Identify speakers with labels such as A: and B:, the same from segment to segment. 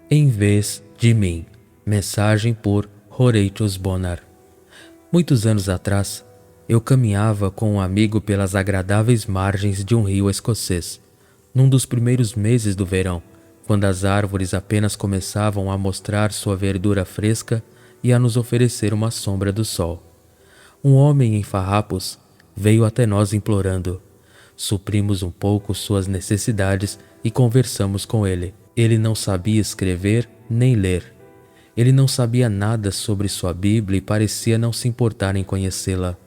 A: Em vez de mim. Mensagem por Horatius Bonar. Muitos anos atrás, eu caminhava com um amigo pelas agradáveis margens de um rio escocês, num dos primeiros meses do verão, quando as árvores apenas começavam a mostrar sua verdura fresca e a nos oferecer uma sombra do sol. Um homem em farrapos veio até nós implorando. Suprimos um pouco suas necessidades e conversamos com ele. Ele não sabia escrever nem ler. Ele não sabia nada sobre sua Bíblia e parecia não se importar em conhecê-la.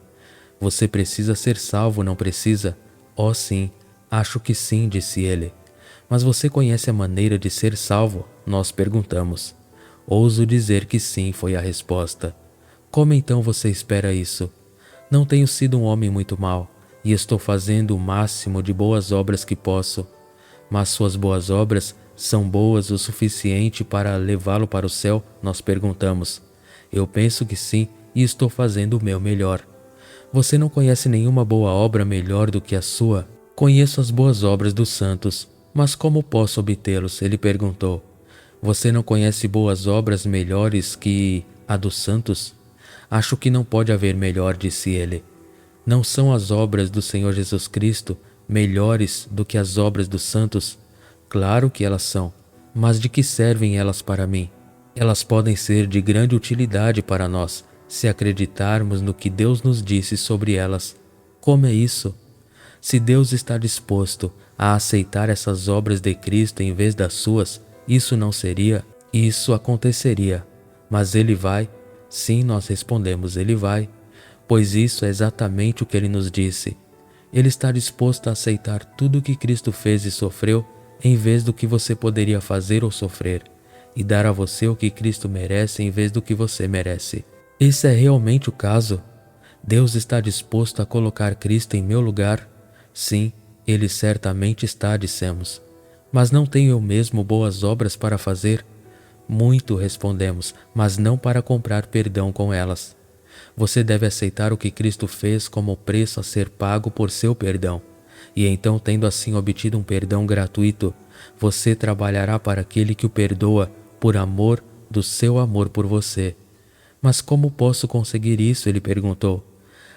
A: Você precisa ser salvo, não precisa? Oh, sim, acho que sim, disse ele. Mas você conhece a maneira de ser salvo? Nós perguntamos. Ouso dizer que sim, foi a resposta. Como então você espera isso? Não tenho sido um homem muito mau, e estou fazendo o máximo de boas obras que posso. Mas suas boas obras são boas o suficiente para levá-lo para o céu? Nós perguntamos. Eu penso que sim, e estou fazendo o meu melhor. Você não conhece nenhuma boa obra melhor do que a sua? Conheço as boas obras dos santos, mas como posso obtê-los? Ele perguntou. Você não conhece boas obras melhores que a dos santos? Acho que não pode haver melhor, disse ele. Não são as obras do Senhor Jesus Cristo melhores do que as obras dos santos? Claro que elas são, mas de que servem elas para mim? Elas podem ser de grande utilidade para nós, se acreditarmos no que Deus nos disse sobre elas. Como é isso? Se Deus está disposto a aceitar essas obras de Cristo em vez das suas, isso não seria? Isso aconteceria. Mas Ele vai? Sim, nós respondemos, Ele vai. Pois isso é exatamente o que Ele nos disse. Ele está disposto a aceitar tudo o que Cristo fez e sofreu, em vez do que você poderia fazer ou sofrer, e dar a você o que Cristo merece em vez do que você merece. Esse é realmente o caso? Deus está disposto a colocar Cristo em meu lugar? Sim, Ele certamente está, dissemos. Mas não tenho eu mesmo boas obras para fazer? Muito, respondemos, mas não para comprar perdão com elas. Você deve aceitar o que Cristo fez como preço a ser pago por seu perdão. E então, tendo assim obtido um perdão gratuito, você trabalhará para aquele que o perdoa por amor do seu amor por você. Mas como posso conseguir isso? Ele perguntou.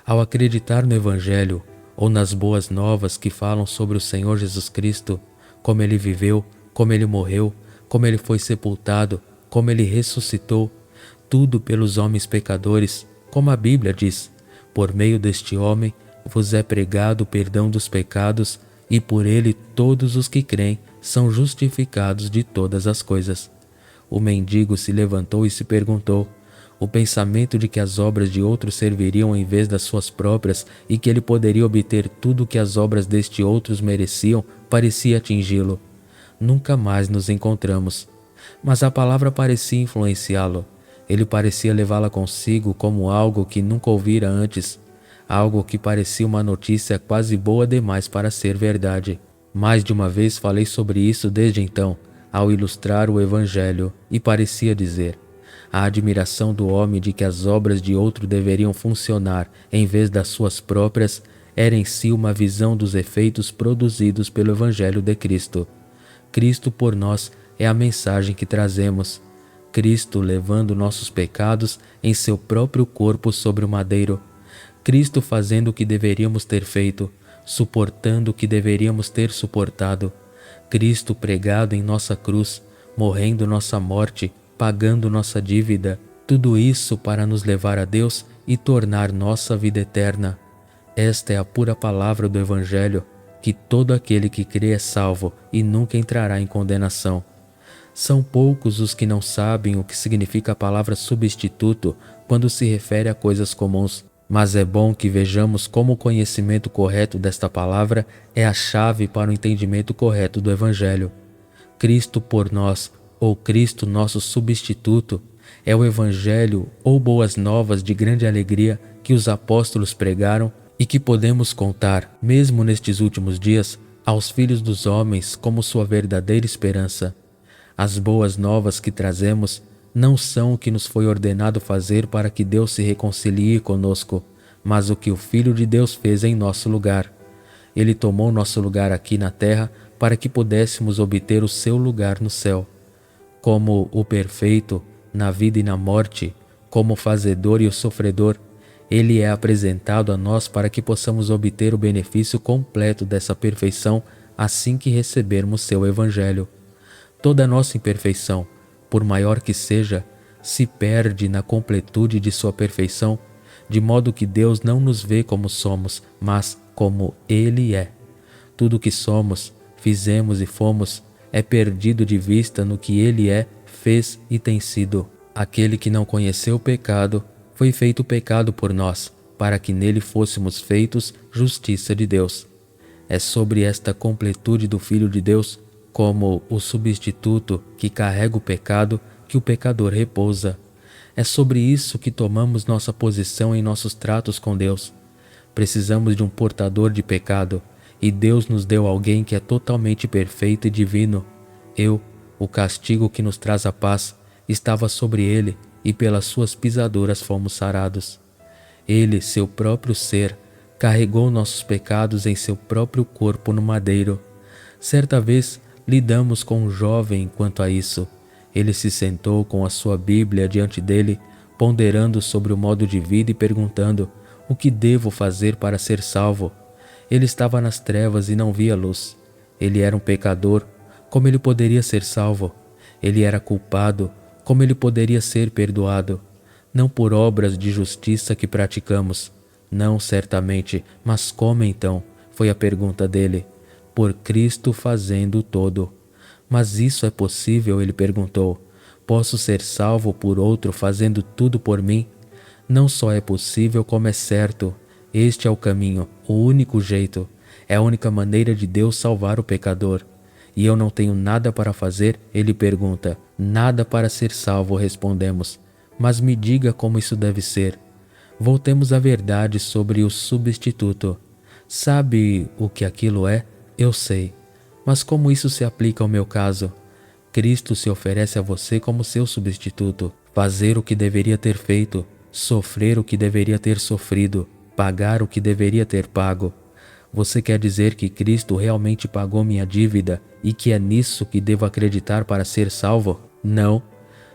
A: Ao acreditar no Evangelho, ou nas boas novas que falam sobre o Senhor Jesus Cristo, como Ele viveu, como Ele morreu, como Ele foi sepultado, como Ele ressuscitou, tudo pelos homens pecadores, como a Bíblia diz, por meio deste homem vos é pregado o perdão dos pecados, e por ele todos os que creem são justificados de todas as coisas. O mendigo se levantou e se perguntou. O pensamento de que as obras de outros serviriam em vez das suas próprias e que ele poderia obter tudo o que as obras deste outros mereciam parecia atingi-lo. Nunca mais nos encontramos. Mas a palavra parecia influenciá-lo. Ele parecia levá-la consigo como algo que nunca ouvira antes, algo que parecia uma notícia quase boa demais para ser verdade. Mais de uma vez falei sobre isso desde então, ao ilustrar o Evangelho, e parecia dizer: a admiração do homem de que as obras de outro deveriam funcionar em vez das suas próprias era em si uma visão dos efeitos produzidos pelo Evangelho de Cristo. Cristo por nós é a mensagem que trazemos. Cristo levando nossos pecados em seu próprio corpo sobre o madeiro. Cristo fazendo o que deveríamos ter feito, suportando o que deveríamos ter suportado. Cristo pregado em nossa cruz, morrendo nossa morte, pagando nossa dívida. Tudo isso para nos levar a Deus e tornar nossa vida eterna. Esta é a pura palavra do Evangelho, que todo aquele que crê é salvo e nunca entrará em condenação. São poucos os que não sabem o que significa a palavra substituto quando se refere a coisas comuns, mas é bom que vejamos como o conhecimento correto desta palavra é a chave para o entendimento correto do Evangelho. Cristo por nós, ou Cristo nosso substituto, é o Evangelho ou boas novas de grande alegria que os apóstolos pregaram e que podemos contar, mesmo nestes últimos dias, aos filhos dos homens como sua verdadeira esperança. As boas novas que trazemos não são o que nos foi ordenado fazer para que Deus se reconcilie conosco, mas o que o Filho de Deus fez em nosso lugar. Ele tomou nosso lugar aqui na terra para que pudéssemos obter o seu lugar no céu. como o perfeito na vida e na morte, como o fazedor e o sofredor, ele é apresentado a nós para que possamos obter o benefício completo dessa perfeição assim que recebermos seu Evangelho. Toda a nossa imperfeição, por maior que seja, se perde na completude de sua perfeição, de modo que Deus não nos vê como somos, mas como Ele é. Tudo o que somos, fizemos e fomos é perdido de vista no que Ele é, fez e tem sido. Aquele que não conheceu o pecado foi feito pecado por nós, para que nele fôssemos feitos justiça de Deus. É sobre esta completude do Filho de Deus, como o substituto que carrega o pecado, que o pecador repousa. É sobre isso que tomamos nossa posição em nossos tratos com Deus. Precisamos de um portador de pecado, e Deus nos deu alguém que é totalmente perfeito e divino. O castigo que nos traz a paz, estava sobre ele, e pelas suas pisaduras fomos sarados. Ele, seu próprio ser, carregou nossos pecados em seu próprio corpo no madeiro. Certa vez, lidamos com um jovem quanto a isso. Ele se sentou com a sua Bíblia diante dele, ponderando sobre o modo de vida e perguntando: o que devo fazer para ser salvo? Ele estava nas trevas e não via luz. Ele era um pecador. Como ele poderia ser salvo? Ele era culpado. Como ele poderia ser perdoado? Não por obras de justiça que praticamos. Não, certamente, mas como então? Foi a pergunta dele. Por Cristo fazendo todo. Mas isso é possível? Ele perguntou. Posso ser salvo por outro fazendo tudo por mim? Não só é possível, como é certo. Este é o caminho, o único jeito. É a única maneira de Deus salvar o pecador. E eu não tenho nada para fazer? Ele pergunta. Nada para ser salvo, respondemos. Mas me diga como isso deve ser. Voltemos à verdade sobre o substituto. Sabe o que aquilo é? Eu sei. Mas como isso se aplica ao meu caso? Cristo se oferece a você como seu substituto. Fazer o que deveria ter feito, sofrer o que deveria ter sofrido, pagar o que deveria ter pago. Você quer dizer que Cristo realmente pagou minha dívida e que é nisso que devo acreditar para ser salvo? Não.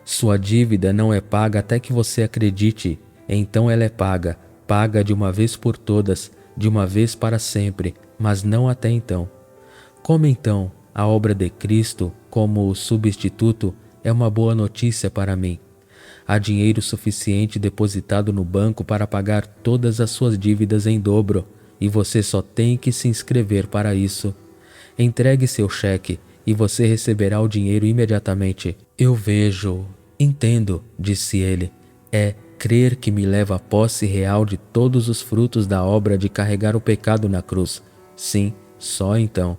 A: Sua dívida não é paga até que você acredite. Então ela é paga, paga de uma vez por todas, de uma vez para sempre, mas não até então. Como então a obra de Cristo, como o substituto, é uma boa notícia para mim? Há dinheiro suficiente depositado no banco para pagar todas as suas dívidas em dobro, e você só tem que se inscrever para isso. Entregue seu cheque e você receberá o dinheiro imediatamente. Eu vejo, entendo, disse ele. É crer que me leva à posse real de todos os frutos da obra de carregar o pecado na cruz. Sim, só então.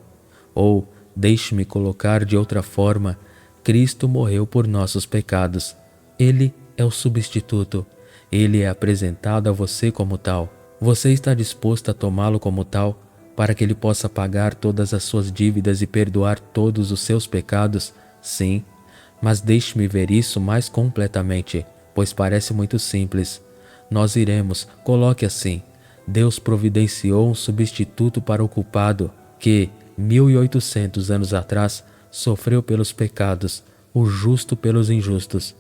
A: Ou, deixe-me colocar de outra forma, Cristo morreu por nossos pecados. Ele é o substituto. Ele é apresentado a você como tal. Você está disposto a tomá-lo como tal, para que ele possa pagar todas as suas dívidas e perdoar todos os seus pecados? Sim, mas deixe-me ver isso mais completamente, pois parece muito simples. Nós iremos, coloque assim: Deus providenciou um substituto para o culpado que, 1800 anos atrás, sofreu pelos pecados, o justo pelos injustos.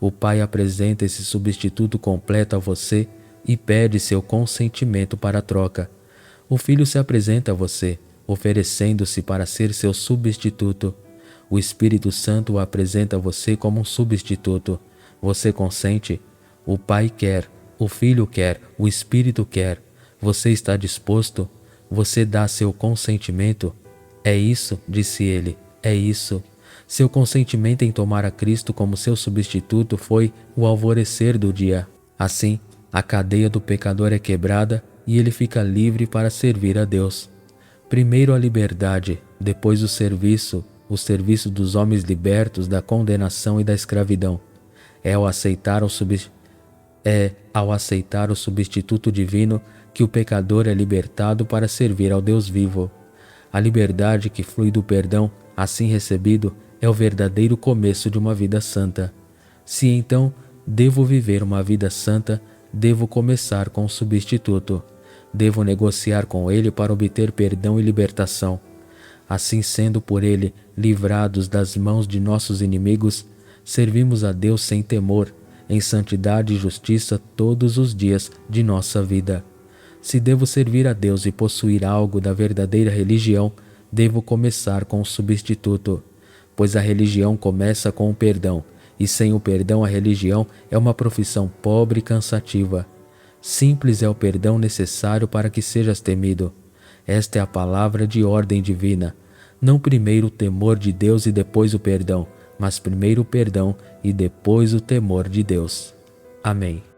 A: O Pai apresenta esse substituto completo a você e pede seu consentimento para a troca. O Filho se apresenta a você, oferecendo-se para ser seu substituto. O Espírito Santo o apresenta a você como um substituto. Você consente? O Pai quer, o Filho quer, o Espírito quer. Você está disposto? Você dá seu consentimento? É isso, disse ele, é isso. Seu consentimento em tomar a Cristo como seu substituto foi o alvorecer do dia. Assim, a cadeia do pecador é quebrada e ele fica livre para servir a Deus. Primeiro a liberdade, depois o serviço dos homens libertos da condenação e da escravidão. Ao aceitar o substituto divino que o pecador é libertado para servir ao Deus vivo. A liberdade que flui do perdão, assim recebido, é o verdadeiro começo de uma vida santa. Se então devo viver uma vida santa, devo começar com o substituto. Devo negociar com ele para obter perdão e libertação. Assim sendo por ele livrados das mãos de nossos inimigos, servimos a Deus sem temor, em santidade e justiça todos os dias de nossa vida. Se devo servir a Deus e possuir algo da verdadeira religião, devo começar com o substituto, pois a religião começa com o perdão, e sem o perdão a religião é uma profissão pobre e cansativa. Simples é o perdão necessário para que sejas temido. Esta é a palavra de ordem divina. Não primeiro o temor de Deus e depois o perdão, mas primeiro o perdão e depois o temor de Deus. Amém.